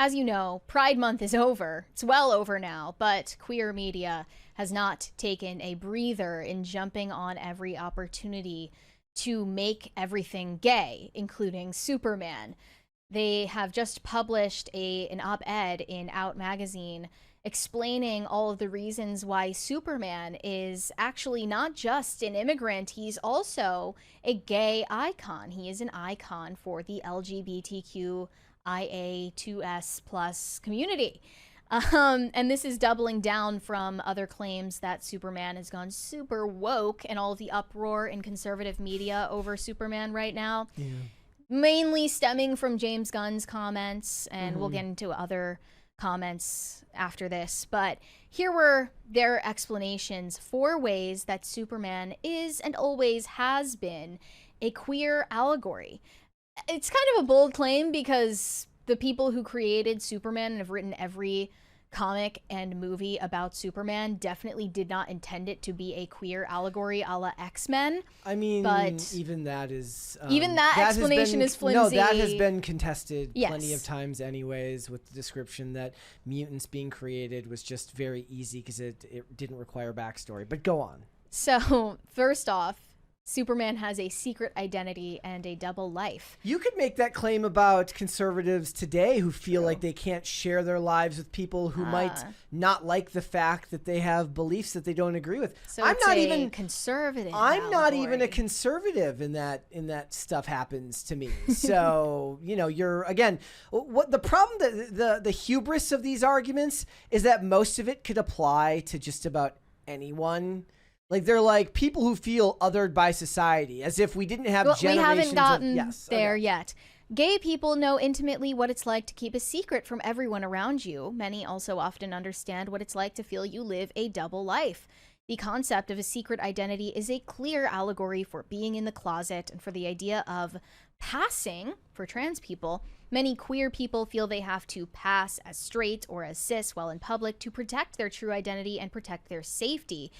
as you know, Pride Month is over. It's well over now, but queer media has not taken a breather in jumping on every opportunity to make everything gay, including Superman. They have just published an op-ed in Out magazine explaining all of the reasons why Superman is actually not just an immigrant, he's also a gay icon. He is an icon for the LGBTQIA2S plus community. And this is doubling down from other claims that Superman has gone super woke and all of the uproar in conservative media over Superman right now. Yeah. Mainly stemming from James Gunn's comments, and we'll get into other comments after this. But here were their explanations for ways that Superman is and always has been a queer allegory. It's kind of a bold claim because the people who created Superman and have written every comic and movie about Superman definitely did not intend it to be a queer allegory a la X-Men. I mean, but even that is... even that explanation is flimsy. No, that has been contested Yes. plenty of times anyways, with the description that mutants being created was just very easy because it didn't require backstory. But go on. So, first off, Superman has a secret identity and a double life. You could make that claim about conservatives today who feel like they can't share their lives with people who might not like the fact that they have beliefs that they don't agree with. So I'm not even conservative. I'm not even a conservative in that stuff happens to me. So, you're again, what the problem, the hubris of these arguments is that most of it could apply to just about anyone. Like, they're like people who feel othered by society, as if we didn't have generations we haven't gotten yes, there yet. Gay people know intimately what it's like to keep a secret from everyone around you. Many also often understand what it's like to feel you live a double life. The concept of a secret identity is a clear allegory for being in the closet and for the idea of passing for trans people. Many queer people feel they have to pass as straight or as cis while in public to protect their true identity and protect their safety.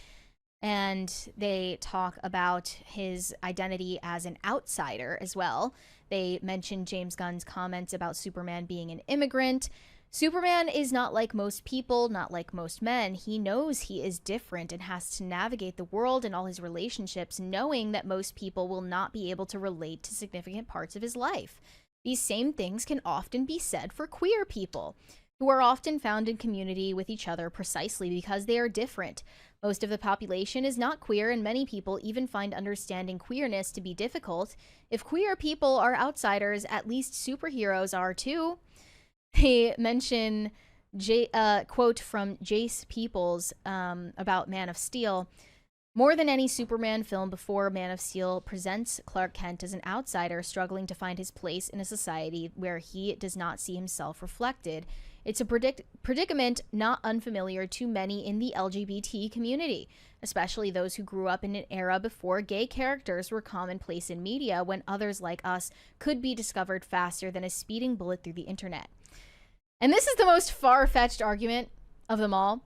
And they talk about his identity as an outsider as well. They mention James Gunn's comments about Superman being an immigrant. Superman is not like most people, not like most men. He knows he is different and has to navigate the world and all his relationships, knowing that most people will not be able to relate to significant parts of his life. These same things can often be said for queer people, who are often found in community with each other precisely because they are different. Most of the population is not queer, and many people even find understanding queerness to be difficult. If queer people are outsiders, at least superheroes are too. They mention quote from Jace Peoples about Man of Steel. More than any Superman film before, Man of Steel presents Clark Kent as an outsider struggling to find his place in a society where he does not see himself reflected. It's a predicament not unfamiliar to many in the LGBT community, especially those who grew up in an era before gay characters were commonplace in media, when others like us could be discovered faster than a speeding bullet through the internet. And this is the most far-fetched argument of them all.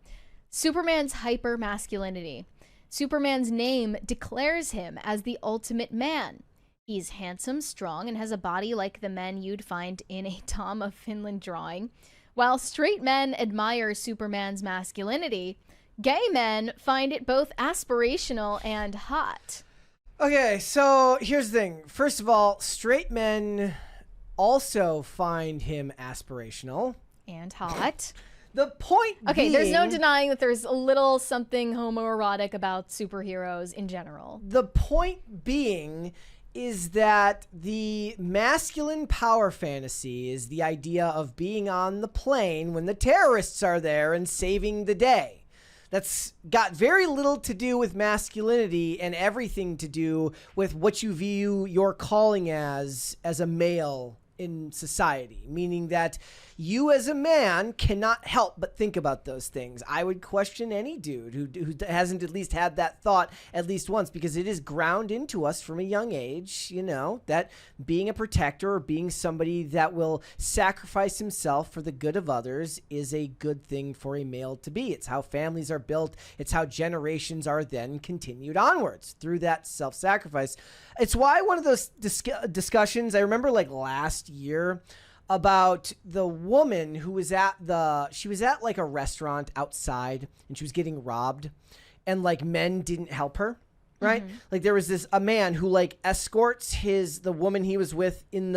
Superman's hyper-masculinity. Superman's name declares him as the ultimate man. He's handsome, strong, and has a body like the men you'd find in a Tom of Finland drawing. While straight men admire Superman's masculinity, gay men find it both aspirational and hot. Okay, so here's the thing. First of all, straight men also find him aspirational. And hot. The point being... there's no denying that there's a little something homoerotic about superheroes in general. The point being is that the masculine power fantasy is the idea of being on the plane when the terrorists are there and saving the day. That's got very little to do with masculinity and everything to do with what you view your calling as a male in society, meaning that you as a man cannot help but think about those things. I would question any dude who hasn't at least had that thought at least once, because it is ground into us from a young age, that being a protector or being somebody that will sacrifice himself for the good of others is a good thing for a male to be. It's how families are built. It's how generations are then continued onwards through that self-sacrifice. It's why one of those discussions, I remember like last year, about the woman who was she was at like a restaurant outside and she was getting robbed and like men didn't help her. Right? Like there was a man who like escorts the woman he was with in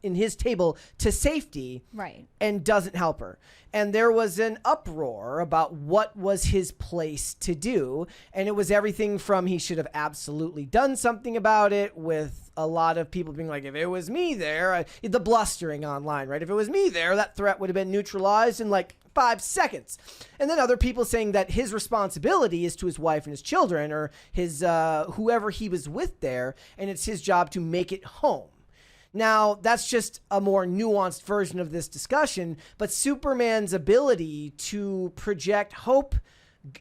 his table to safety. Right. And doesn't help her. And there was an uproar about what was his place to do. And it was everything from he should have absolutely done something about it, with a lot of people being like, if it was me there, the blustering online, right? If it was me there, that threat would have been neutralized in like 5 seconds. And then other people saying that his responsibility is to his wife and his children, or his whoever he was with there, and it's his job to make it home. Now, that's just a more nuanced version of this discussion, but Superman's ability to project hope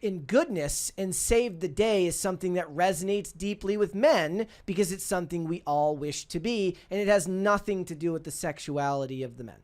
and goodness and save the day is something that resonates deeply with men because it's something we all wish to be, and it has nothing to do with the sexuality of the men.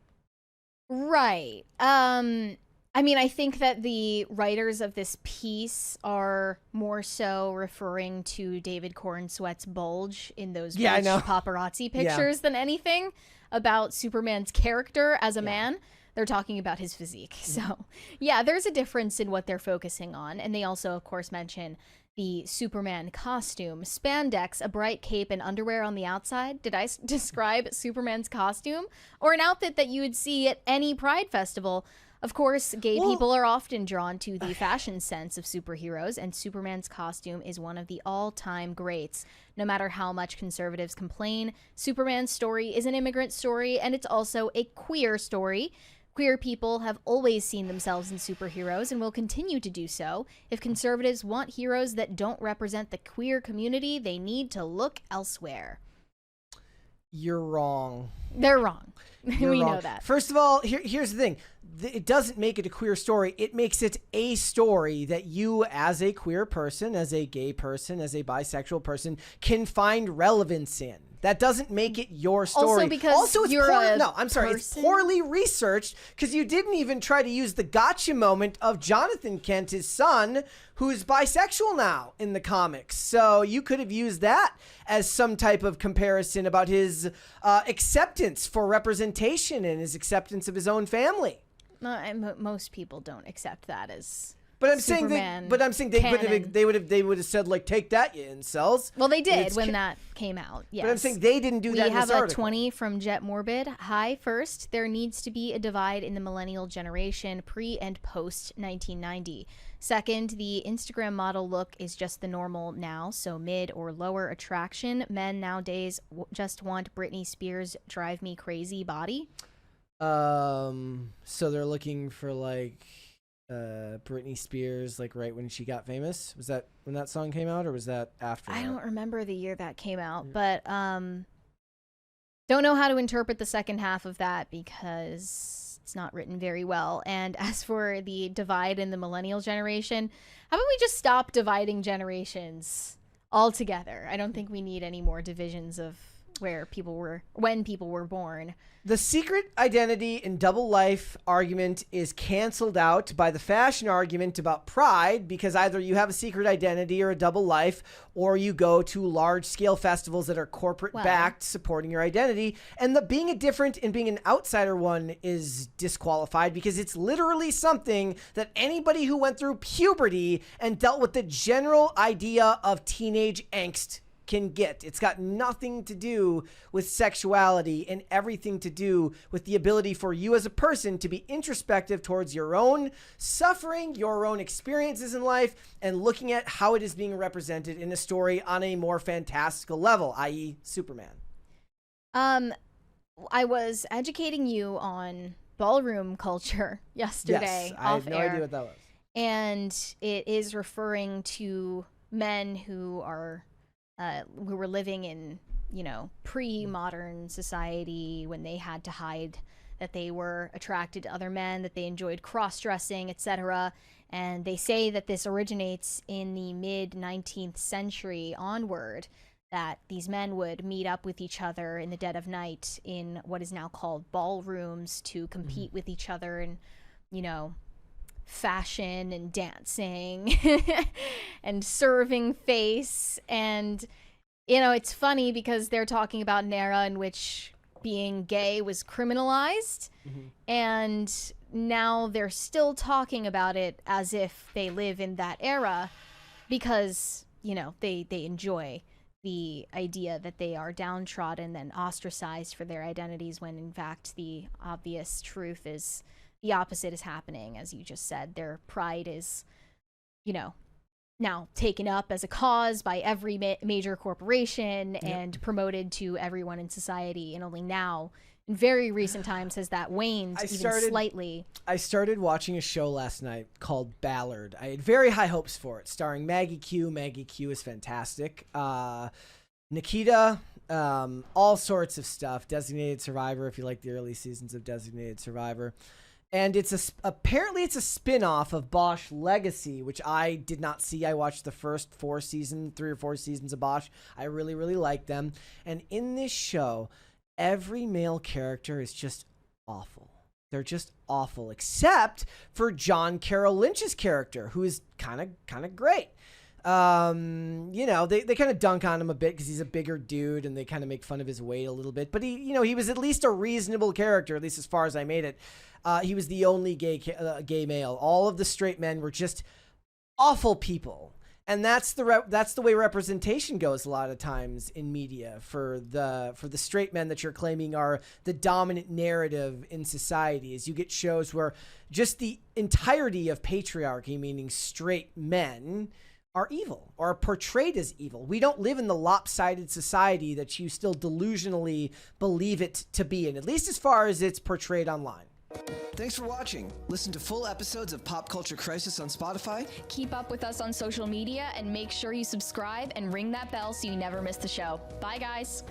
Right. I mean, I think that the writers of this piece are more so referring to David Corenswet's bulge in those rich paparazzi pictures than anything about Superman's character as a man. They're talking about his physique. So, yeah, there's a difference in what they're focusing on. And they also, of course, mention the Superman costume, spandex, a bright cape, and underwear on the outside. Did I describe Superman's costume? Or an outfit that you would see at any Pride festival? Of course, gay people are often drawn to the fashion sense of superheroes, and Superman's costume is one of the all-time greats. No matter how much conservatives complain, Superman's story is an immigrant story, and it's also a queer story. Queer people have always seen themselves in superheroes and will continue to do so. If conservatives want heroes that don't represent the queer community, they need to look elsewhere. You're wrong. They're wrong. We wrong. know that. First of all, here's the thing. It doesn't make it a queer story. It makes it a story that you, as a queer person, as a gay person, as a bisexual person, can find relevance in. That doesn't make it your story. Also, because it's poorly researched, because you didn't even try to use the gotcha moment of Jonathan Kent, his son, who's bisexual now in the comics. So you could have used that as some type of comparison about his acceptance for representation and his acceptance of his own family. Most people don't accept that as. But I'm saying they would have said, like, take that, you incels. Well, they did when that came out. Yes. But I'm saying they didn't do that in this article. We have a 20 from Jet Morbid. Hi, first, there needs to be a divide in the millennial generation pre and post 1990. Second, the Instagram model look is just the normal now, so mid or lower attraction. Men nowadays just want Britney Spears' drive me crazy body. So they're looking for like Britney Spears, like right when she got famous. Was that when that song came out, or was that after? I don't remember the year that came out, but don't know how to interpret the second half of that because it's not written very well. And as for the divide in the millennial generation, how about we just stop dividing generations altogether? I don't think we need any more divisions of when people were born. The secret identity and double life argument is canceled out by the fashion argument about pride, because either you have a secret identity or a double life, or you go to large scale festivals that are corporate backed supporting your identity. And the being a different and being an outsider one is disqualified because it's literally something that anybody who went through puberty and dealt with the general idea of teenage angst can get. It's got nothing to do with sexuality and everything to do with the ability for you as a person to be introspective towards your own suffering, your own experiences in life, and looking at how it is being represented in a story on a more fantastical level, i.e. Superman. I was educating you on ballroom culture yesterday. Yes, I have no idea what that was. And it is referring to men who were living in, pre-modern society when they had to hide that they were attracted to other men, that they enjoyed cross-dressing, etc. And they say that this originates in the mid-19th century onward, that these men would meet up with each other in the dead of night in what is now called ballrooms to compete with each other in, fashion and dancing and serving face. And it's funny because they're talking about an era in which being gay was criminalized, and now they're still talking about it as if they live in that era because, you know, they enjoy the idea that they are downtrodden and ostracized for their identities, when in fact the obvious truth is the opposite is happening. As you just said, their pride is, you know, now taken up as a cause by every major corporation and promoted to everyone in society, and only now in very recent times has that waned slightly. I started watching a show last night called Ballard. I had very high hopes for it, starring Maggie Q. Maggie Q is fantastic. Nikita, all sorts of stuff. Designated Survivor, if you like the early seasons of Designated Survivor. And apparently it's a spin-off of Bosch Legacy, which I did not see. I watched the first 3 or 4 seasons of Bosch. I really, really like them. And in this show, every male character is just awful. They're just awful, except for John Carroll Lynch's character, who is kind of great. You know, they kind of dunk on him a bit because he's a bigger dude, and they kind of make fun of his weight a little bit. But he was at least a reasonable character, at least as far as I made it. He was the only gay male. All of the straight men were just awful people. And that's the way representation goes a lot of times in media for the straight men that you're claiming are the dominant narrative in society. Is you get shows where just the entirety of patriarchy, meaning straight men, are evil or are portrayed as evil. We don't live in the lopsided society that you still delusionally believe it to be in, at least as far as it's portrayed online. Thanks for watching. Listen to full episodes of Pop Culture Crisis on Spotify. Keep up with us on social media and make sure you subscribe and ring that bell so you never miss the show. Bye, guys.